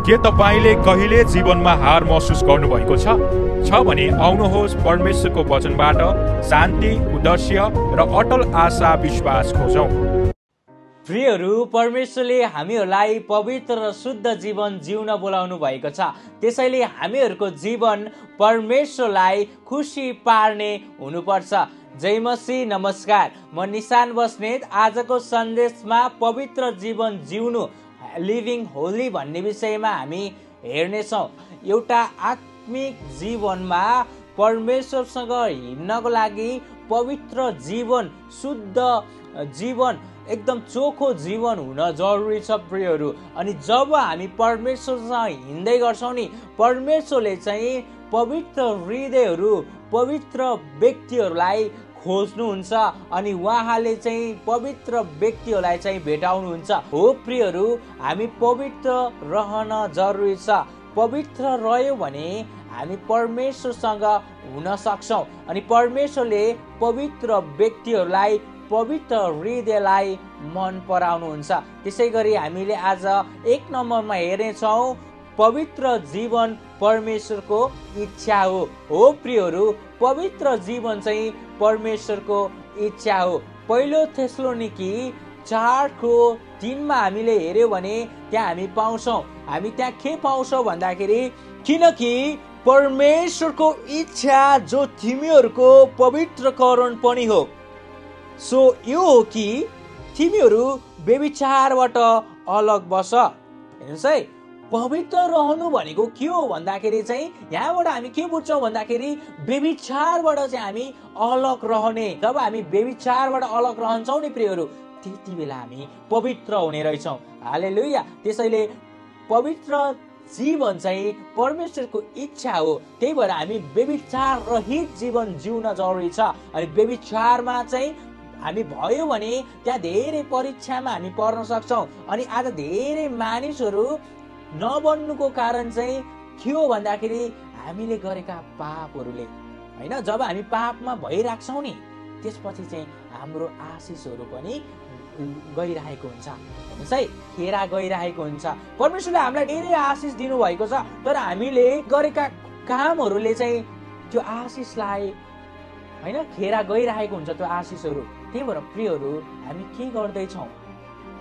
के तपाईले कहिले जीवनमा हार महसुस गर्नुभएको छ भने आउनुहोस् परमेश्वरको वचनबाट शान्ति, उद्देश्य र अटल आशा विश्वास खोजौं। प्रियहरू, परमेश्वरले हामीहरूलाई पवित्र र शुद्ध जीवन जिउन बोलाउनु भएको छ। त्यसैले हामीहरूको जीवन परमेश्वरलाई खुसी पार्ने हुनुपर्छ। जय मसीह, नमस्कार। म निशान बस्नेत। आजको सन्देशमा पवित्र जीवन जिउनु, लिभिङ होली भन्ने विषयमा हामी हेर्नेछौँ। एउटा आत्मिक जीवनमा परमेश्वरसँग हिँड्नको लागि पवित्र जीवन, शुद्ध जीवन, एकदम चोखो जीवन हुन जरुरी छ प्रियहरू। अनि जब हामी परमेश्वरसँग हिँड्दै गर्छौँ नि, परमेश्वरले चाहिँ पवित्र हृदयहरू, पवित्र व्यक्तिहरूलाई खोज्नुहुन्छ अनि उहाँले चाहिँ पवित्र व्यक्तिहरूलाई चाहिँ भेटाउनुहुन्छ। हो प्रियहरू, हामी पवित्र रहन जरुरी छ। पवित्र रह्यो भने हामी परमेश्वरसँग हुन सक्छौँ अनि परमेश्वरले पवित्र व्यक्तिहरूलाई, पवित्र हृदयलाई मन पराउनुहुन्छ। त्यसै गरी हामीले आज 1 नम्बरमा हेर्नेछौँ, पवित्र जीवन परमेश्वरको इच्छा हो। हो प्रियहरू, पवित्र जीवन चाहिँ परमेश्वरको इच्छा हो। पहिलो थेसलोनिकी 4:3 हामीले हेर्यो भने त्यहाँ हामी पाउँछौँ, हामी त्यहाँ के पाउँछौँ भन्दाखेरि, किनकि परमेश्वरको इच्छा जो तिमीहरूको पवित्रकरण पनि हो, सो यो हो कि तिमीहरू व्यभिचारबाट अलग बस। हेर्नुहोस् है, पवित्र रहनु भनेको के हो भन्दाखेरि चाहिँ यहाँबाट हामी के बुझ्छौँ भन्दाखेरि व्यभिचारबाट चाहिँ हामी अलग रहने। जब हामी व्यभिचारबाट अलग रहन्छौँ नि प्रियहरू, त्यति बेला हामी पवित्र हुने रहेछौँ। हालेलुया। त्यसैले पवित्र जीवन चाहिँ परमेश्वरको इच्छा हो। त्यही भएर हामी व्यभिचार रहित जीवन जिउन जरुरी छ। अनि व्यभिचारमा चाहिँ हामी भयो भने त्यहाँ धेरै परीक्षामा हामी पर्न सक्छौँ। अनि आज धेरै मानिसहरू नबन्नुको कारण चाहिँ के हो भन्दाखेरि हामीले गरेका पापहरूले, होइन, जब हामी पापमा भइराख्छौँ नि, त्यसपछि चाहिँ हाम्रो आशिषहरू पनि गइरहेको हुन्छ। हेर्नुहोस् है, खेरा गइरहेको हुन्छ। परमेश्वरले हामीलाई धेरै आशिष दिनुभएको छ, तर हामीले गरेका कामहरूले चाहिँ त्यो आशिषलाई, होइन, खेरा गइरहेको हुन्छ त्यो आशिषहरू। त्यही भएर प्रियहरू, हामी के गर्दैछौँ,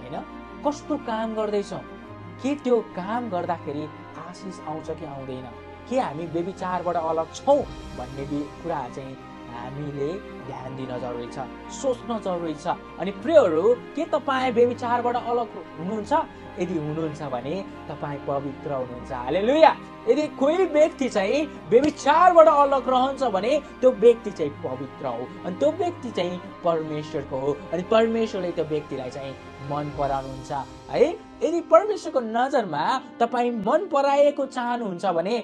होइन, कस्तो काम गर्दैछौँ, के त्यो काम गर्दाखेरि आशिष आउँछ कि आउँदैन, के हामी व्यभिचारबाट अलग छौँ भन्ने कुरा चाहिँ हामीले ध्यान दिन जरुरी छ, सोच्न जरुरी छ। अनि प्रियहरू, के तपाईँ व्यभिचारबाट अलग हुनुहुन्छ? यदि हुनुहुन्छ भने तपाईँ पवित्र हुनुहुन्छ। हालेलुया। यदि कोही व्यक्ति चाहिँ व्यभिचारबाट अलग रहन्छ भने त्यो व्यक्ति चाहिँ पवित्र हो अनि त्यो व्यक्ति चाहिँ परमेश्वरको हो अनि परमेश्वरले त्यो व्यक्तिलाई चाहिँ मन पराउनुहुन्छ है। यदि परमेश्वरको नजरमा तपाईँ मन पराएको चाहनुहुन्छ भने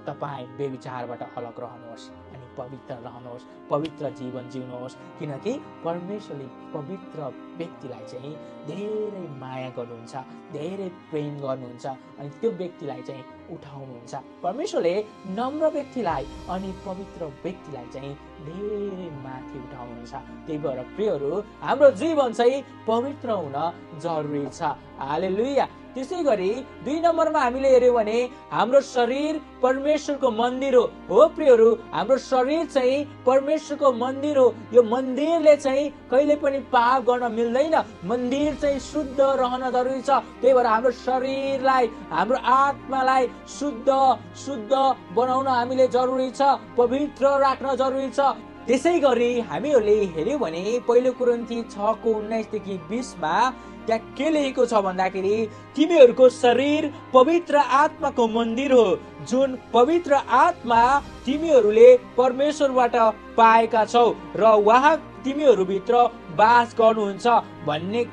तपाईँ व्यभिचारबाट अलग रहनुहोस् अनि पवित्र रहनुहोस्, पवित्र जीवन जिउनुहोस्। किनकि परमेश्वरले पवित्र व्यक्तिलाई चाहिँ धेरै माया गर्नुहुन्छ, धेरै प्रेम गर्नुहुन्छ अनि त्यो व्यक्तिलाई चाहिँ उठाउनुहुन्छ। परमेश्वरले नम्र व्यक्तिलाई अनि पवित्र व्यक्तिलाई चाहिँ धेरै माथि उठाउनुहुन्छ। त्यही भएर प्रियहरू, हाम्रो जीवन चाहिँ पवित्र हुन जरुरी छ। हालेलुया। त्यसै गरी 2 नम्बरमा हामीले हेर्यौँ भने हाम्रो शरीर परमेश्वरको मन्दिर हो। हो प्रियहरू, हाम्रो शरीर चाहिँ परमेश्वरको मन्दिर हो। यो मन्दिरले चाहिँ कहिले पनि पाप गर्न मिल्दैन। मन्दिर चाहिँ शुद्ध रहन जरुरी छ। त्यही भएर हाम्रो शरीरलाई, हाम्रो आत्मालाई शुद्ध बनाउन हामीले जरुरी छ, पवित्र राख्न जरुरी छ। त्यसै गरी हामीहरूले हेर्यौँ भने 1 कोरिन्थी 6:19-20 त्यहाँ के लेखेको छ भन्दाखेरि, तिमीहरूको शरीर पवित्र आत्माको मन्दिर हो, जुन पवित्र आत्मा तिमीहरूले परमेश्वरबाट पाएका छौ र उहाँ तिमीहरूभित्र वास गर्नुहुन्छ भन्ने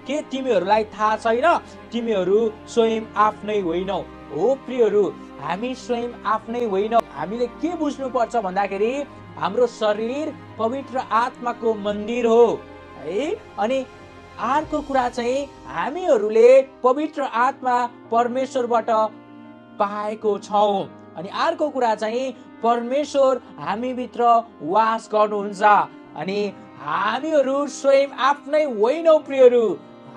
के तिमीहरूलाई थाहा छैन? तिमीहरू स्वयं आफ्नै होइनौ। हो प्रियहरू, हामी स्वयं आफ्नै होइनौ। हामीले के बुझ्नु पर्छ भन्दाखेरि हाम्रो शरीर पवित्र आत्माको मन्दिर हो है। अनि अर्को कुरा चाहिँ हामीहरूले पवित्र आत्मा परमेश्वरबाट पाएको छौँ अनि अर्को कुरा चाहिँ परमेश्वर हामीभित्र वास गर्नुहुन्छ अनि हामीहरू स्वयं आफ्नै होइनौ प्रियहरू,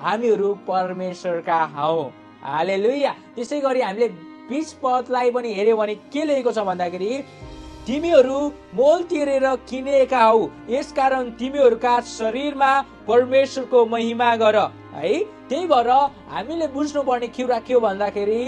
हामीहरू परमेश्वरका हौ। हालेलुया। त्यसै गरी हामीले 20 पदलाई पनि हेर्यो भने के लेखेको छ भन्दाखेरि तिमीहरू मोल तिरेर किनेका हौ, यसकारण तिमीहरूका शरीरमा परमेश्वरको महिमा गर है। त्यही भएर हामीले बुझ्नुपर्ने कुरा के हो भन्दाखेरि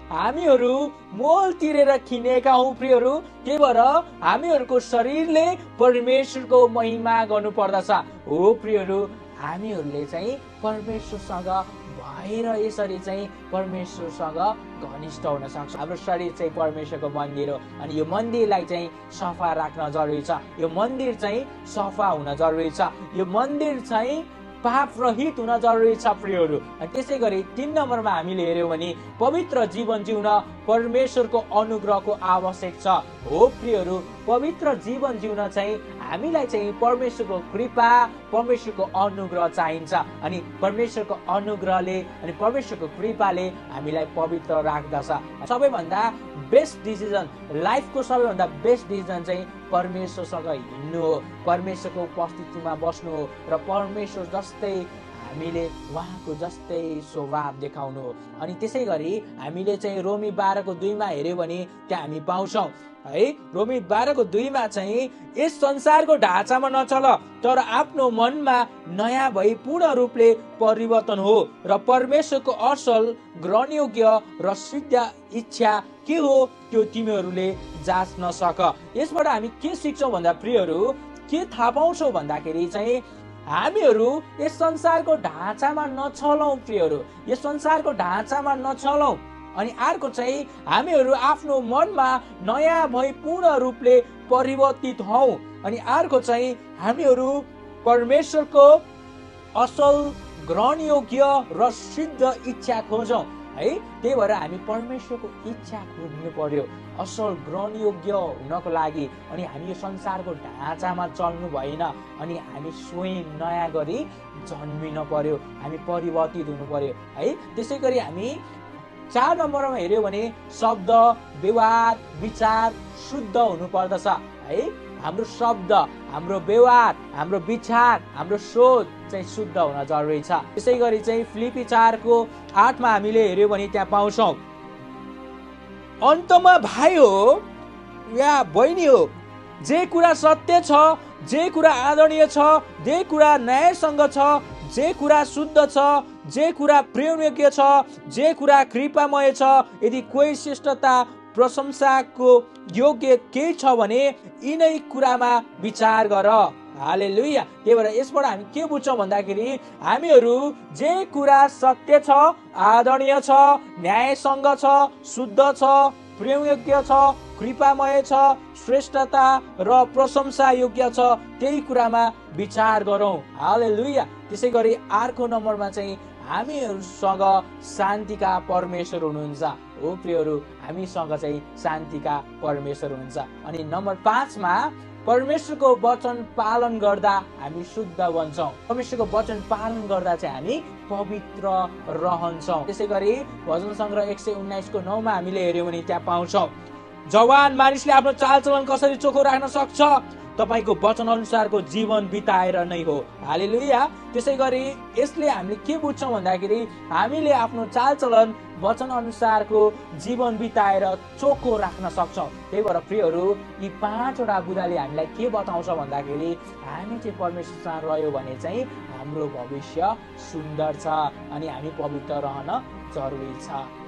हामीहरू मोल तिरेर किनेका हौ प्रियहरू, त्यही भएर हामीहरूको शरीरले परमेश्वरको महिमा गर्नु पर्दछ। हो प्रियहरू, हामीहरूले चाहिँ परमेश्वरसँग भएर यसरी चाहिँ परमेश्वरसँग घनिष्ठ हुन सक्छ। हाम्रो शरीर चाहिँ परमेश्वरको मन्दिर हो अनि यो मन्दिरलाई चाहिँ सफा राख्न जरुरी छ। यो मन्दिर चाहिँ सफा हुन जरुरी छ। यो मन्दिर चाहिँ पाप रहित हुन जरुरी छ प्रियहरू। अनि त्यसै गरी 3 नम्बरमा हामीले हेर्यौँ भने पवित्र जीवन जिउन परमेश्वरको अनुग्रहको आवश्यक छ। हो प्रियहरू, पवित्र जीवन जिउन चाहिँ हामीलाई चाहिँ परमेश्वरको कृपा, परमेश्वरको अनुग्रह चाहिन्छ। अनि परमेश्वरको अनुग्रहले अनि परमेश्वरको कृपाले हामीलाई पवित्र राख्दछ। सबैभन्दा बेस्ट डिसिजन, लाइफको सबैभन्दा बेस्ट डिसिजन चाहिँ परमेश्वरसँग हिँड्नु हो, परमेश्वरको उपस्थितिमा बस्नु हो र परमेश्वर जस्तै हामीले उहाँको जस्तै स्वभाव देखाउनु हो। अनि त्यसै गरी हामीले चाहिँ रोमी 12:2 हेर्यो भने त्यहाँ हामी पाउँछौँ है। रोमी 12:2 चाहिँ यस संसारको ढाँचामा नचल तर आफ्नो मनमा नयाँ भई पूर्ण रूपले परिवर्तन हो र परमेश्वरको असल, ग्रहणयोग्य र सिद्ध इच्छा के हो त्यो तिमीहरूले जाँच्न सक। यसबाट हामी के सिक्छौँ भन्दा प्रियहरू, के थाहा पाउँछौँ भन्दाखेरि चाहिँ हामीहरू यस संसारको ढाँचामा नचलौँ प्रियहरू, यस संसारको ढाँचामा नचलौँ। अनि अर्को चाहिँ हामीहरू आफ्नो मनमा नयाँ भई पूर्ण रूपले परिवर्तित हौ। अनि अर्को चाहिँ हामीहरू परमेश्वरको असल, ग्रहणयोग्य र सिद्ध इच्छा खोजौँ है। त्यही भएर हामी परमेश्वरको इच्छा खोज्नु पर्यो असल, ग्रहणयोग्य हुनको लागि। अनि हामी यो संसारको ढाँचामा चल्नु भएन, अनि हामी स्वयं नयाँ गरी जन्मिन पर्यो, हामी परिवर्तित हुनु पर्यो है। त्यसै गरी हामी 4 नम्बरमा हेर्यो भने शब्द, व्यवहार, विचार शुद्ध हुनु पर्दछ है। हाम्रो शब्द, हाम्रो व्यवहार, हाम्रो विचार, हाम्रो सोच चाहिँ शुद्ध हुन जरुरी छ। त्यसै गरी चाहिँ फिलिपी 4:8 हामीले हेर्यो भने त्यहाँ पाउँछौँ, अन्तमा भाइ हो या बहिनी हो, जे कुरा सत्य छ, जे कुरा आदरणीय छ, जे कुरा न्यायसँग छ, जे कुरा शुद्ध छ, जे कुरा प्रेमयोग्य छ, जे कुरा कृपामय छ, यदि कोही श्रेष्ठता प्रशंसाको योग्य केही छ भने यिनै कुरामा विचार गर। हालेलुया। त्यही भएर यसबाट हामी के बुझ्छौँ भन्दाखेरि हामीहरू जे कुरा सत्य छ, आदरणीय छ, न्यायसँग छ, शुद्ध छ, प्रेमयोग्य छ, कृपामय छ, श्रेष्ठता र प्रशंसा योग्य छ, त्यही कुरामा विचार गरौँ। हालेलुया। त्यसै गरी अर्को नम्बरमा चाहिँ हामीहरूसँग शान्तिका परमेश्वर हुनुहुन्छ। हो प्रियहरू, हामीसँग चाहिँ शान्तिका परमेश्वर हुनुहुन्छ। अनि नम्बर 5 मा परमेश्वरको वचन पालन गर्दा हामी शुद्ध बन्छौँ। परमेश्वरको वचन पालन गर्दा चाहिँ हामी पवित्र रहन्छौँ। त्यसै गरी भजन सङ्ग्रह 119:9 मा हामीले हेर्यौँ भने त्यहाँ पाउँछौँ, जवान मानिसले आफ्नो चालचलन कसरी चोखो राख्न सक्छ, तपाईको वचन अनुसारको जीवन बिताएर नै हो। हालेलुया। त्यसै गरी यसले हामीले के बुझ्छौँ भन्दाखेरि हामीले आफ्नो चालचलन वचन अनुसारको जीवन बिताएर चोखो राख्न सक्छौँ। त्यही भएर प्रियहरू, यी 5वटा बुदाले हामीलाई के बताउँछ भन्दाखेरि हामी चाहिँ परमेश्वरसँग रह्यो भने चाहिँ हाम्रो भविष्य सुन्दर छ अनि हामी पवित्र रहन जरुरी छ।